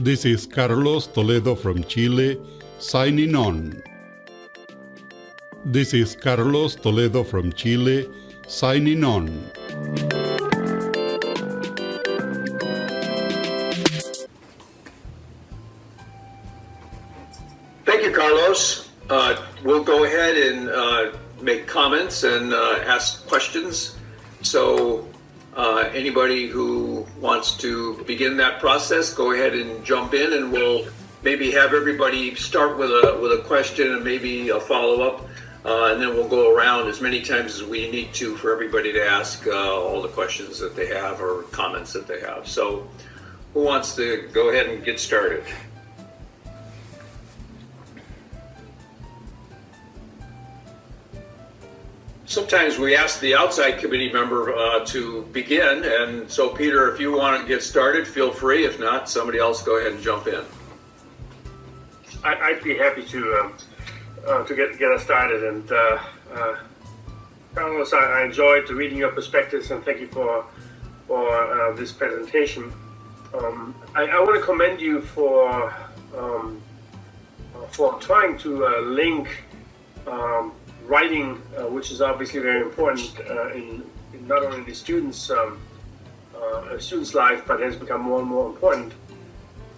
This is Carlos Toledo from Chile, signing on. This is Carlos Toledo from Chile, signing on. Thank you, Carlos. We'll go ahead and make comments and ask questions. So anybody who wants to begin that process, go ahead and jump in, and we'll maybe have everybody start with a question and maybe a follow-up, and then we'll go around as many times as we need to for everybody to ask all the questions that they have or comments that they have. So who wants to go ahead and get started? Sometimes we ask the outside committee member to begin, and so Peter, if you want to get started, feel free. If not, somebody else go ahead and jump in. I'd be happy to get us started. And Carlos, I enjoyed reading your perspectives, and thank you for this presentation. I want to commend you for trying to link writing, which is obviously very important in not only the student's life, but has become more and more important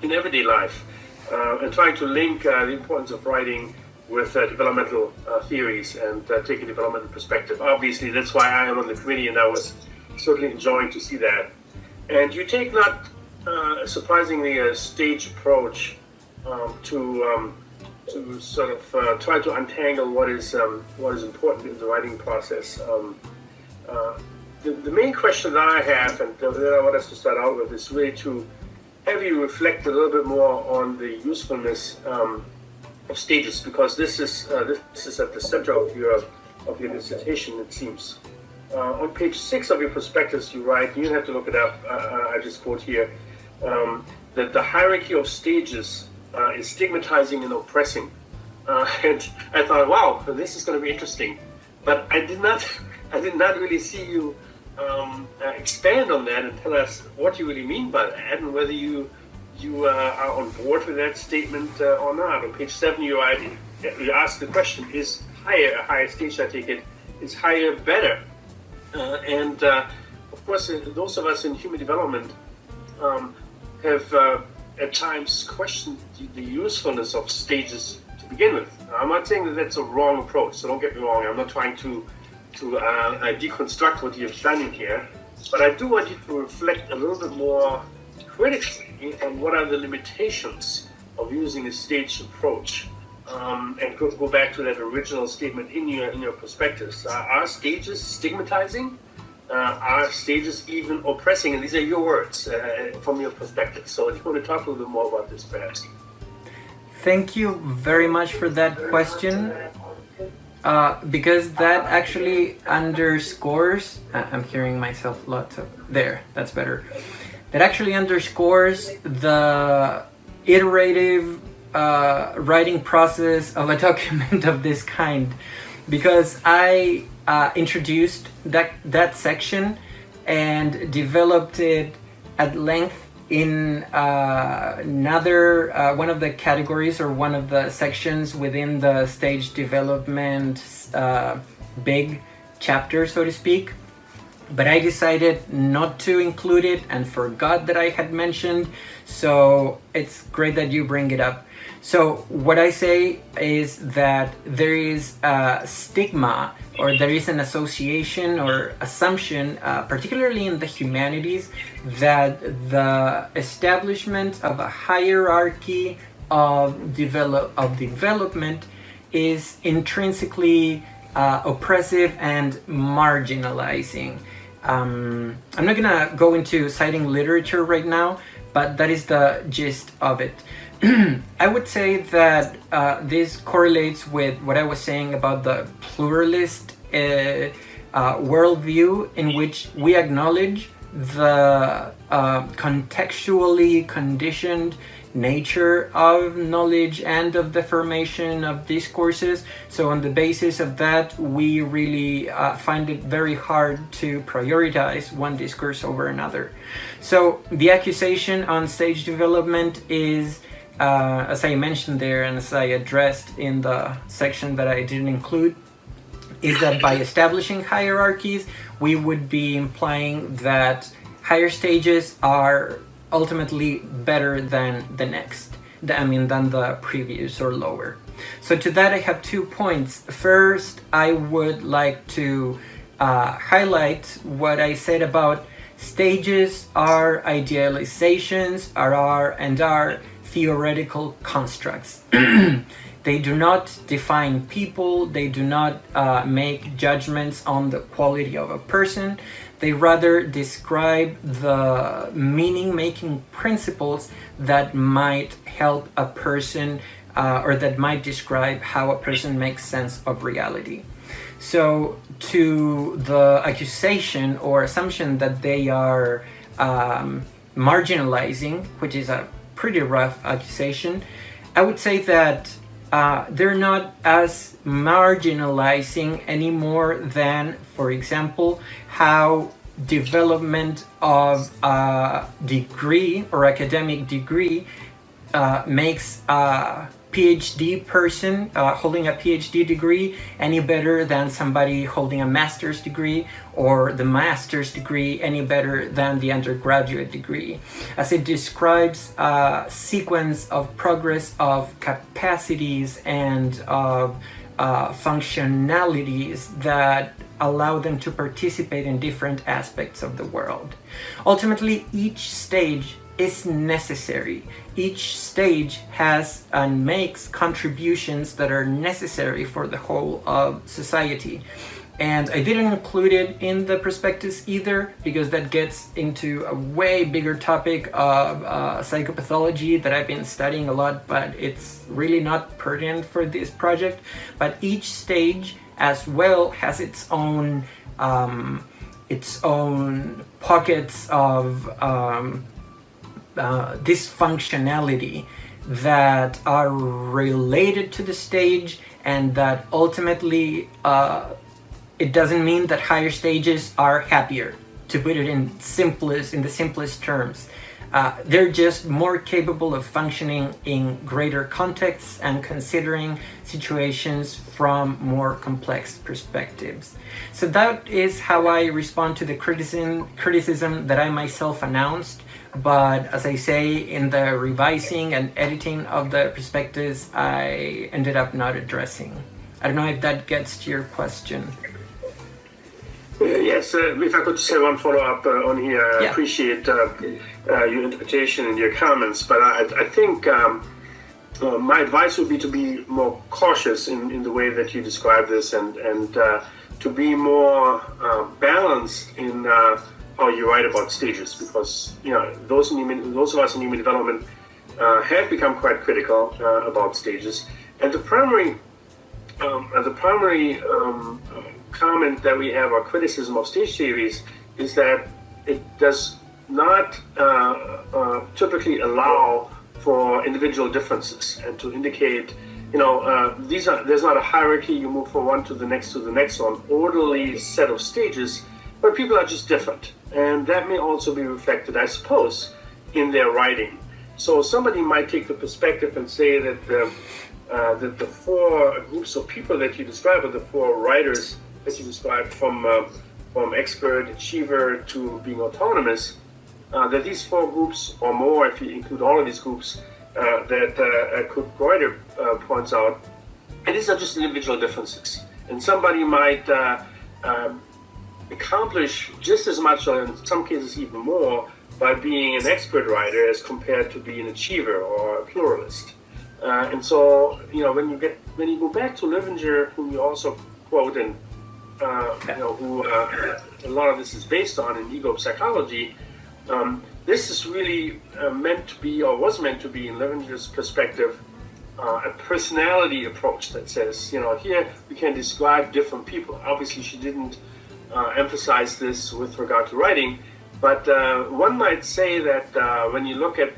in everyday life, and trying to link the importance of writing with developmental theories and take a developmental perspective. Obviously, that's why I am on the committee, and I was certainly enjoying to see that. And you take not surprisingly a stage approach to sort of try to untangle what is important in the writing process. The main question that I have, and that I want us to start out with, is really to have you reflect a little bit more on the usefulness of stages, because this is at the center of your dissertation, it seems. On page 6 of your prospectus, you write, you have to look it up, I just quote here, that the hierarchy of stages is stigmatizing and oppressing. And I thought, wow, this is going to be interesting. But I did not really see you expand on that and tell us what you really mean by that, and whether you are on board with that statement or not. On page 7, you ask the question: is a higher stage? I take it, is higher better? And of course, those of us in human development have at times questioned the usefulness of stages to begin with. I'm not saying that that's a wrong approach, so don't get me wrong. I'm not trying to deconstruct what you've done in here, but I do want you to reflect a little bit more critically on what are the limitations of using a staged approach, and go back to that original statement in your prospectus. Are stages stigmatizing? Are stages even oppressing? And these are your words from your perspective. So if you want to talk a little bit more about this, perhaps. Thank you very much for that question, because that actually underscores, I'm hearing myself lots of, there, that's better. That actually underscores the iterative writing process of a document of this kind, because I introduced that section and developed it at length in another one of the categories, or one of the sections within the stage development big chapter, so to speak. But I decided not to include it and forgot that I had mentioned, so it's great that you bring it up. So what I say is that there is a stigma, or there is an association or assumption, particularly in the humanities, that the establishment of a hierarchy of development is intrinsically oppressive and marginalizing. I'm not gonna go into citing literature right now, but that is the gist of it. I would say that this correlates with what I was saying about the pluralist worldview, in which we acknowledge the contextually conditioned nature of knowledge and of the formation of discourses. So on the basis of that, we really find it very hard to prioritize one discourse over another. So the accusation on stage development is, as I mentioned there and as I addressed in the section that I didn't include, is that by establishing hierarchies, we would be implying that higher stages are ultimately better than the next, than the previous or lower. So to that I have 2 points. First, I would like to highlight what I said about stages are idealizations, are theoretical constructs. They do not define people, they do not make judgments on the quality of a person. They rather describe the meaning-making principles that might help a person or that might describe how a person makes sense of reality. So to the accusation or assumption that they are marginalizing, which is a pretty rough accusation, I would say that they're not as marginalizing anymore than, for example, how development of a degree or academic degree makes a PhD person holding a PhD degree any better than somebody holding a master's degree, or the master's degree any better than the undergraduate degree, as it describes a sequence of progress of capacities and of functionalities that allow them to participate in different aspects of the world. Ultimately, each stage is necessary. Each stage has and makes contributions that are necessary for the whole of society. And I didn't include it in the prospectus either, because that gets into a way bigger topic of psychopathology that I've been studying a lot, but it's really not pertinent for this project. But each stage as well has its own pockets of dysfunctionality that are related to the stage, and that ultimately it doesn't mean that higher stages are happier, to put it in the simplest terms. They're just more capable of functioning in greater contexts and considering situations from more complex perspectives. So that is how I respond to the criticism that I myself announced. But as I say, in the revising and editing of the prospectus, I ended up not addressing. I don't know if that gets to your question. Yes, if I could say one follow-up on here, I appreciate your interpretation and your comments, but I think my advice would be to be more cautious in the way that you describe this, and to be more balanced in how you write about stages, because those of us in human development have become quite critical about stages, and the primary comment that we have, or criticism of stage theories, is that it does not typically allow for individual differences, and to indicate, there's not a hierarchy. You move from one to the next one, orderly set of stages, but people are just different, and that may also be reflected, I suppose, in their writing. So somebody might take the perspective and say that the four groups of people that you describe, or the four writers that you described, from expert, achiever to being autonomous, that these four groups, or more if you include all of these groups, that Kurt Goiter points out, and these are just individual differences. And somebody might accomplish just as much, or in some cases even more, by being an expert writer as compared to being an achiever or a pluralist. And so, when you go back to Livinger, whom you also quote, and who a lot of this is based on in ego psychology, this is really meant to be, or was meant to be, in Livinger's perspective, a personality approach that says, here we can describe different people. Obviously, she didn't emphasize this with regard to writing, but one might say that when you look at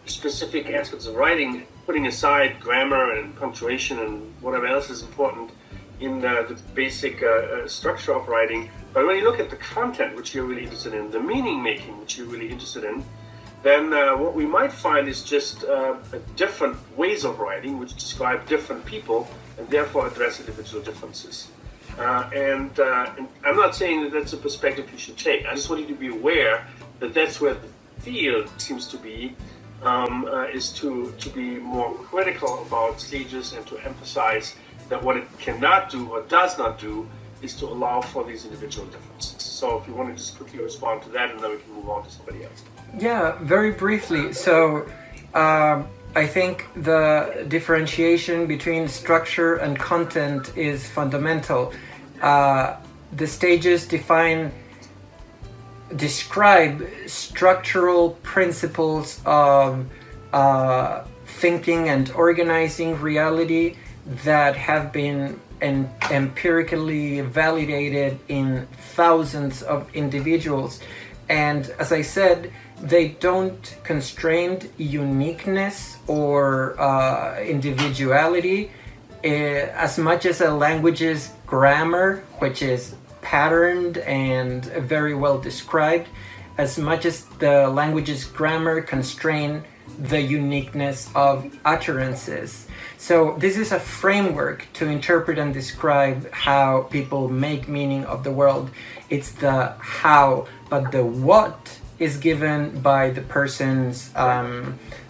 specific aspects of writing, putting aside grammar and punctuation and whatever else is important in the basic structure of writing. But when you look at the content, which you're really interested in, the meaning making, which you're really interested in, then what we might find is just different ways of writing, which describe different people and therefore address individual differences. And I'm not saying that that's a perspective you should take. I just want you to be aware that that's where the field seems to be, is to be more critical about stages and to emphasize that what it cannot do or does not do is to allow for these individual differences. So if you want to just quickly respond to that, and then we can move on to somebody else. Yeah, very briefly. So I think the differentiation between structure and content is fundamental. The stages describe structural principles of thinking and organizing reality that have been empirically validated in thousands of individuals. And as I said, they don't constrain uniqueness or individuality as much as a language's grammar, which is patterned and very well described, as much as the language's grammar constrain the uniqueness of utterances. So this is a framework to interpret and describe how people make meaning of the world. It's the how, but the what is given by the person's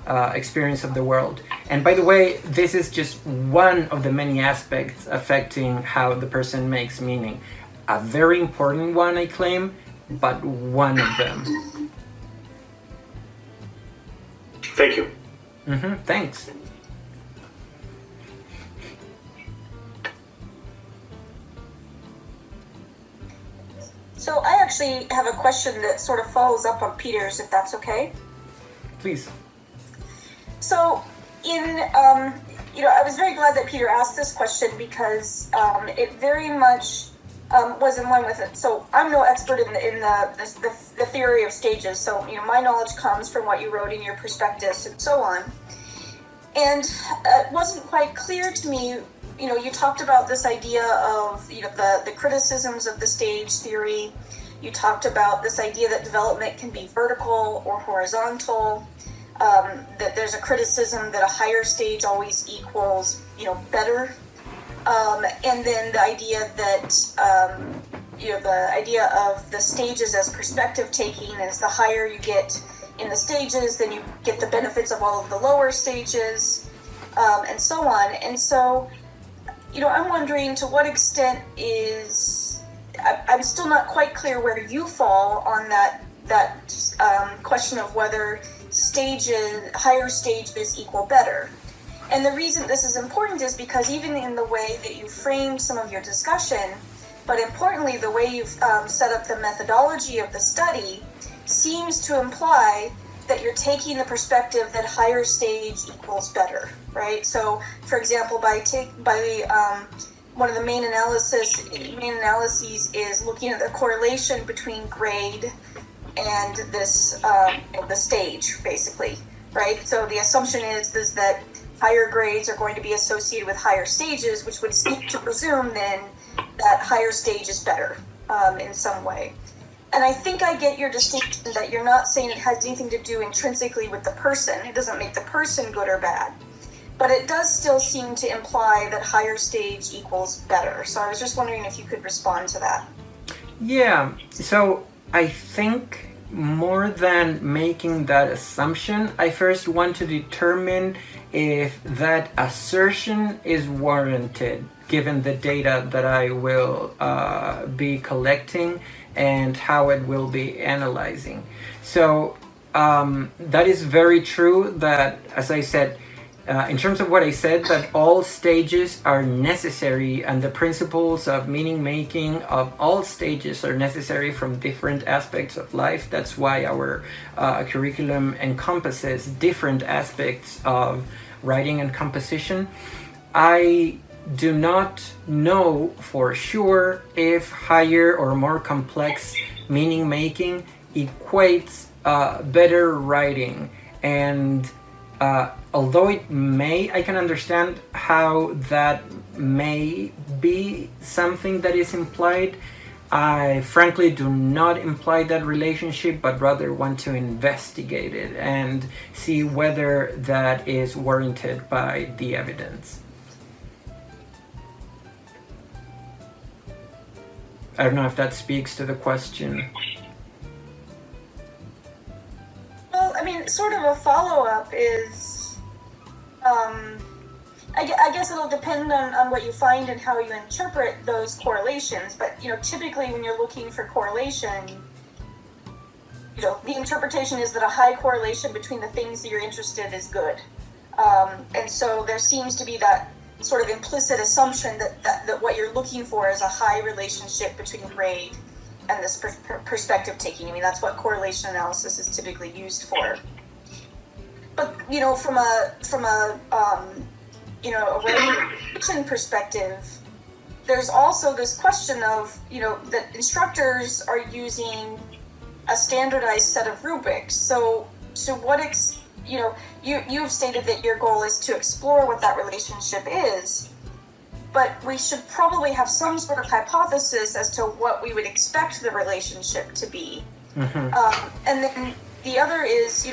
experience of the world. And by the way, this is just one of the many aspects affecting how the person makes meaning. A very important one, I claim, but one of them. Thank you. Thanks. So I actually have a question that sort of follows up on Peter's, if that's okay. Please. So I was very glad that Peter asked this question because it very much was in line with it. So I'm no expert in the theory of stages. So my knowledge comes from what you wrote in your prospectus and so on. And it wasn't quite clear to me. You talked about this idea of the criticisms of the stage theory. You talked about this idea that development can be vertical or horizontal. That there's a criticism that a higher stage always equals better. And then the idea that the idea of the stages as perspective taking, as the higher you get in the stages, then you get the benefits of all of the lower stages, and so on. And so I'm wondering to what extent I'm still not quite clear where you fall on that question of whether higher stages equal better. And the reason this is important is because even in the way that you framed some of your discussion, but importantly, the way you've set up the methodology of the study seems to imply that you're taking the perspective that higher stage equals better, right? So, for example, one of the main analyses is looking at the correlation between grade and this the stage, basically, right? So the assumption is that higher grades are going to be associated with higher stages, which would seem to presume then that higher stage is better in some way. And I think I get your distinction that you're not saying it has anything to do intrinsically with the person. It doesn't make the person good or bad. But it does still seem to imply that higher stage equals better. So I was just wondering if you could respond to that. Yeah, so I think more than making that assumption, I first want to determine if that assertion is warranted given the data that I will be collecting and how it will be analyzing. So that is very true that, as I said, in terms of what I said, that all stages are necessary and the principles of meaning making of all stages are necessary from different aspects of life. That's why our curriculum encompasses different aspects of writing and composition. I do not know for sure if higher or more complex meaning making equates better writing, and although I can understand how that may be something that is implied. I frankly do not imply that relationship, but rather want to investigate it and see whether that is warranted by the evidence. I don't know if that speaks to the question. Well, I mean, sort of a follow-up is, I guess it'll depend on what you find and how you interpret those correlations. But, typically when you're looking for correlation, the interpretation is that a high correlation between the things that you're interested in is good. And so there seems to be that sort of implicit assumption that what you're looking for is a high relationship between grade and this perspective taking. I mean, that's what correlation analysis is typically used for. But, from a regulation perspective, there's also this question of, that instructors are using a standardized set of rubrics. So to what you've stated that your goal is to explore what that relationship is, but we should probably have some sort of hypothesis as to what we would expect the relationship to be. Mm-hmm. And then the other is,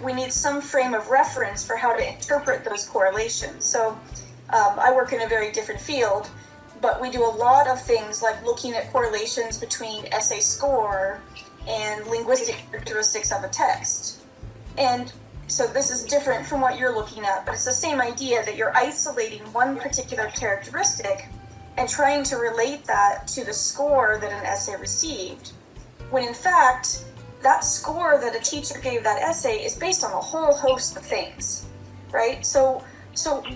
we need some frame of reference for how to interpret those correlations. So I work in a very different field, but we do a lot of things like looking at correlations between essay score and linguistic characteristics of a text. And so this is different from what you're looking at, but it's the same idea that you're isolating one particular characteristic and trying to relate that to the score that an essay received, when in fact, that score that a teacher gave that essay is based on a whole host of things, right? So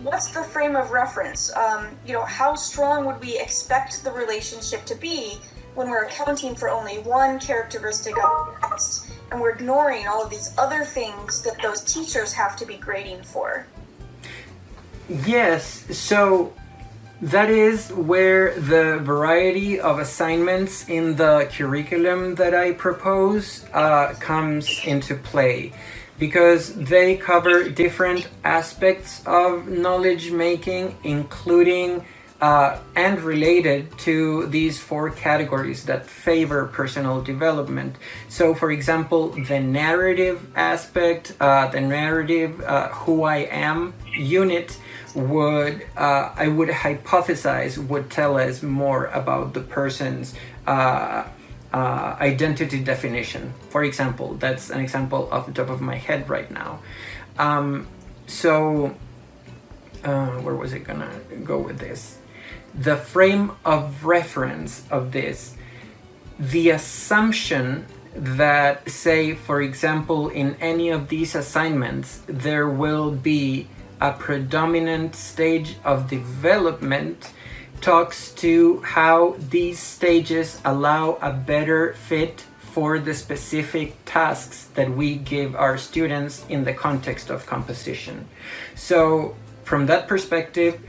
what's the frame of reference? How strong would we expect the relationship to be when we're accounting for only one characteristic of the text, and we're ignoring all of these other things that those teachers have to be grading for? Yes, so that is where the variety of assignments in the curriculum that I propose comes into play, because they cover different aspects of knowledge making, including and related to these 4 categories that favor personal development. So, for example, the narrative aspect, the narrative who I am unit would hypothesize would tell us more about the person's identity definition. For example, that's an example off the top of my head right now. Where was it gonna go with this? The frame of reference of this, the assumption that, say, for example, in any of these assignments, there will be a predominant stage of development, talks to how these stages allow a better fit for the specific tasks that we give our students in the context of composition. So from that perspective,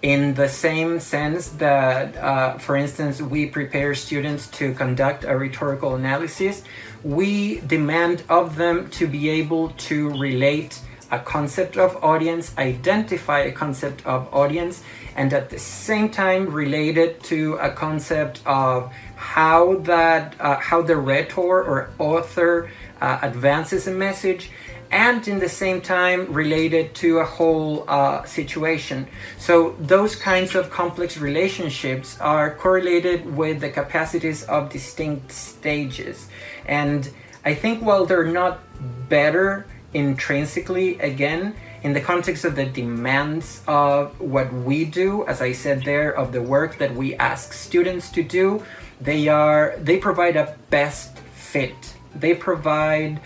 in the same sense that, for instance, we prepare students to conduct a rhetorical analysis, we demand of them to be able to relate a concept of audience, identify a concept of audience, and at the same time relate it to a concept of how the rhetor or author advances a message, and in the same time related to a whole situation. So those kinds of complex relationships are correlated with the capacities of distinct stages. And I think while they're not better intrinsically, again, in the context of the demands of what we do, as I said there, of the work that we ask students to do, they provide a best fit. They provide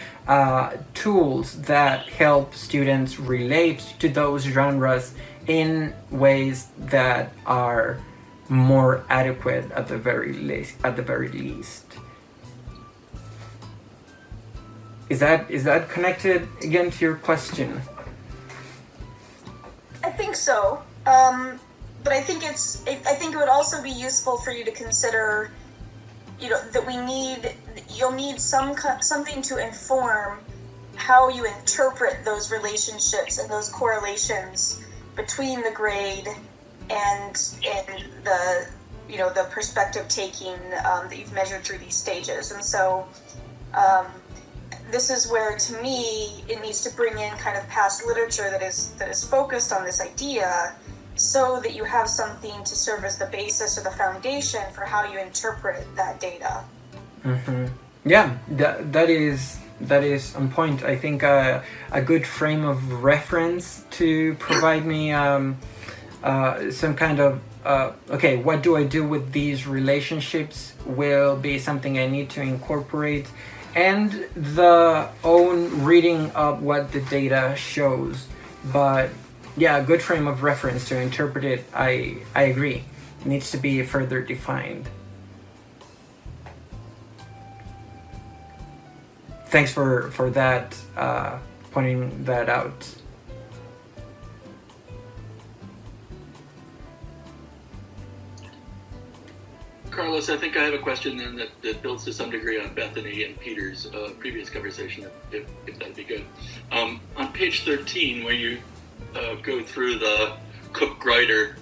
tools that help students relate to those genres in ways that are more adequate at the very least. Is that connected again to your question? I think so, but I think it would also be useful for you to consider, that you'll need something to inform how you interpret those relationships and those correlations between the grade and the the perspective taking that you've measured through these stages. And so this is where, to me, it needs to bring in kind of past literature that is focused on this idea, so that you have something to serve as the basis or the foundation for how you interpret that data. Mm-hmm. Yeah, that is on point. I think a good frame of reference to provide me some kind of okay, what do I do with these relationships will be something I need to incorporate, and the own reading of what the data shows. But yeah, a good frame of reference to interpret it, I agree, needs to be further defined. Thanks for that, pointing that out. Carlos, I think I have a question then that builds to some degree on Bethany and Peter's previous conversation, if that'd be good. On page 13, where you go through the Cook-Grider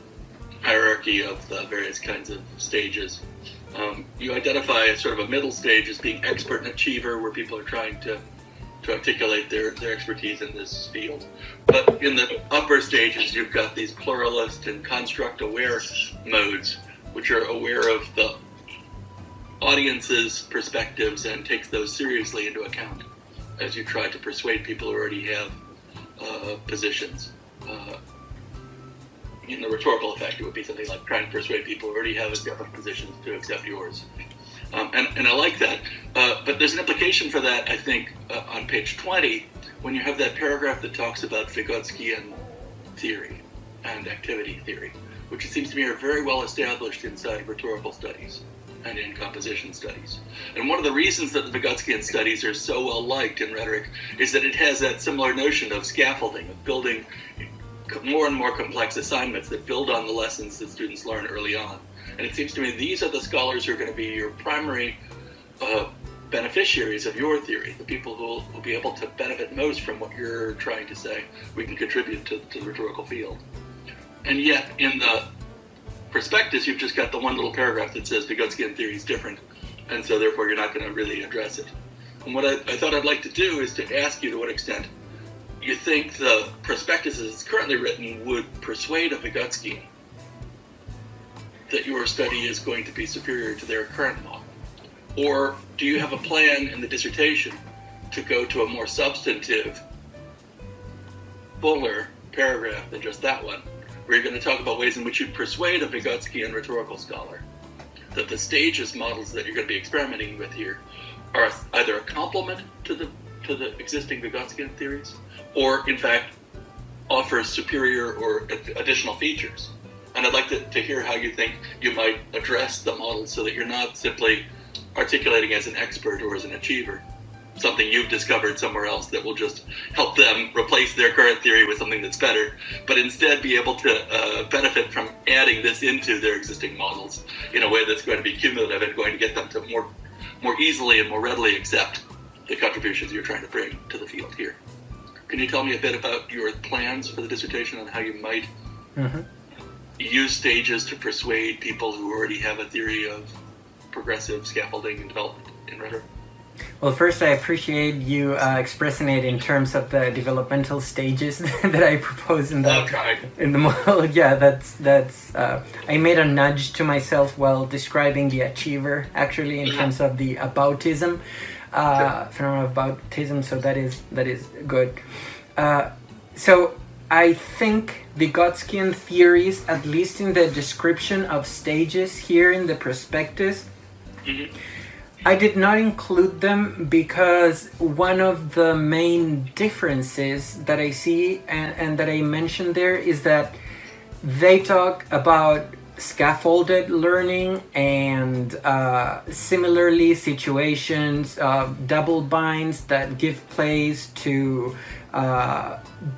hierarchy of the various kinds of stages, you identify sort of a middle stage as being expert and achiever, where people are trying to articulate their expertise in this field. But in the upper stages, you've got these pluralist and construct-aware modes, which are aware of the audience's perspectives and takes those seriously into account as you try to persuade people who already have positions. In the rhetorical effect, it would be something like trying to persuade people who already have different positions to accept yours. And I like that. But there's an implication for that, I think, on page 20, when you have that paragraph that talks about Vygotskian theory and activity theory, which it seems to me are very well established inside rhetorical studies and in composition studies. And one of the reasons that the Vygotskian studies are so well liked in rhetoric is that it has that similar notion of scaffolding, of building more and more complex assignments that build on the lessons that students learn early on. And it seems to me these are the scholars who are going to be your primary beneficiaries of your theory, the people who will be able to benefit most from what you're trying to say we can contribute to the rhetorical field. And yet, in the prospectus, you've just got the one little paragraph that says Vygotskian theory is different, and so therefore you're not going to really address it. And what I thought I'd like to do is to ask you to what extent you think the prospectus as it's currently written would persuade a Vygotskian that your study is going to be superior to their current model. Or do you have a plan in the dissertation to go to a more substantive, fuller paragraph than just that one, where you're going to talk about ways in which you persuade a Vygotskian rhetorical scholar that the stages models that you're going to be experimenting with here are either a complement to the existing Vygotskian theories, or in fact offer superior or additional features. And I'd like to hear how you think you might address the model so that you're not simply articulating as an expert or as an achiever something you've discovered somewhere else that will just help them replace their current theory with something that's better, but instead be able to benefit from adding this into their existing models in a way that's going to be cumulative and going to get them to more easily and more readily accept the contributions you're trying to bring to the field here. Can you tell me a bit about your plans for the dissertation on how you might use stages to persuade people who already have a theory of progressive scaffolding and development in rhetoric? Well, first, I appreciate you expressing it in terms of the developmental stages that I propose in the model. Yeah, that's. I made a nudge to myself while describing the achiever, actually, in terms of the aboutism, phenomenon of aboutism. So that is good. So I think Vygotskian theories, at least in the description of stages here in the prospectus. I did not include them because one of the main differences that I see and that I mentioned there is that they talk about scaffolded learning and similarly situations of double binds that give place to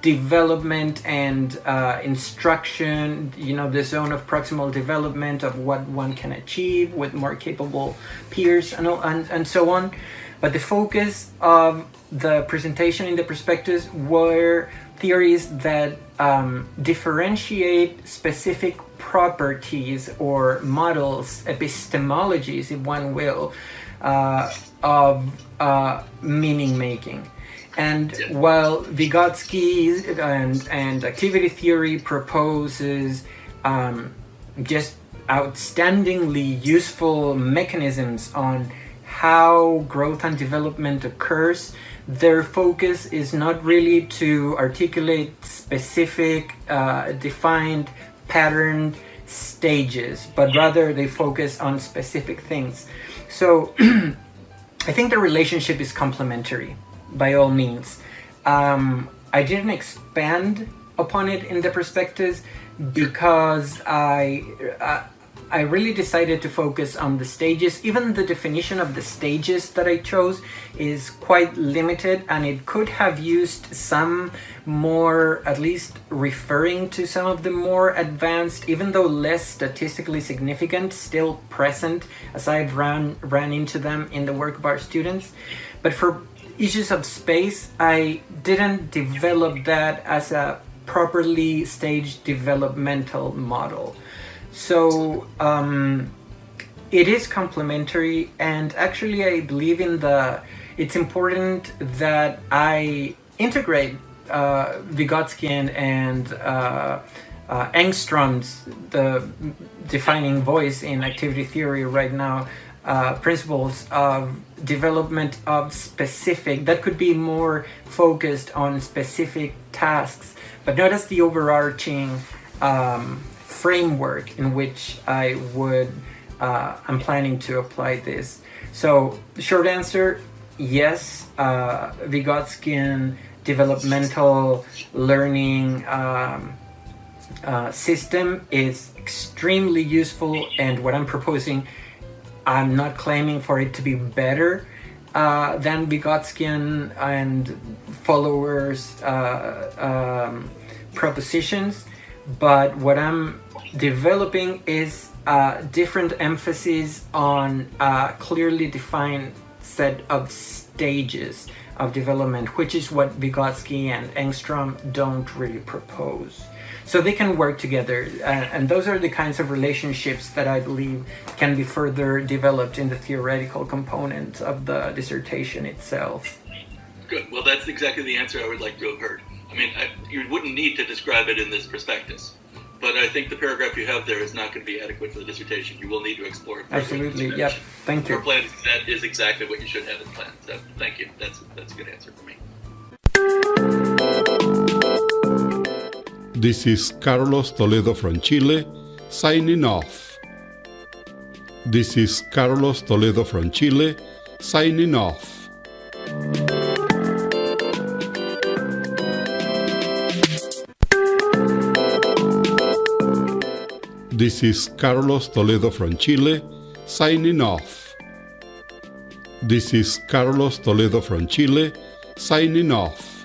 development and instruction, the zone of proximal development of what one can achieve with more capable peers and so on. but the focus of the presentation in the prospectus were theories that differentiate specific properties or models, epistemologies, if one will, of meaning making. And while Vygotsky and activity theory proposes just outstandingly useful mechanisms on how growth and development occurs, their focus is not really to articulate specific, defined, patterned stages, but rather they focus on specific things. So I think the relationship is complementary, by all means. I didn't expand upon it in the prospectus because I really decided to focus on the stages. Even the definition of the stages that I chose is quite limited, and it could have used some more, at least referring to some of the more advanced, even though less statistically significant, still present as I've ran into them in the work of our students. But for issues of space, I didn't develop that as a properly staged developmental model. So it is complementary, and actually I believe it's important that I integrate Vygotskian and Engström's, the defining voice in activity theory right now, principles of development of specific, that could be more focused on specific tasks, but not as the overarching framework in which I'm planning to apply this. So the short answer, yes, Vygotskian developmental learning system is extremely useful, and what I'm proposing, I'm not claiming for it to be better than Vygotskian and followers propositions, but what I'm developing is different emphasis on a clearly defined set of stages of development, which is what Vygotsky and Engström don't really propose. So they can work together, and those are the kinds of relationships that I believe can be further developed in the theoretical component of the dissertation itself. Good. Well, that's exactly the answer I would like to have heard. I mean, you wouldn't need to describe it in this prospectus, but I think the paragraph you have there is not going to be adequate for the dissertation. You will need to explore it. Absolutely. Yep. Thank you. Your plan is exactly what you should have in plan. So thank you. That's a good answer for me. This is Carlos Toledo from Chile, signing off. This is Carlos Toledo from Chile, signing off. This is Carlos Toledo from Chile, signing off. This is Carlos Toledo from Chile, signing off.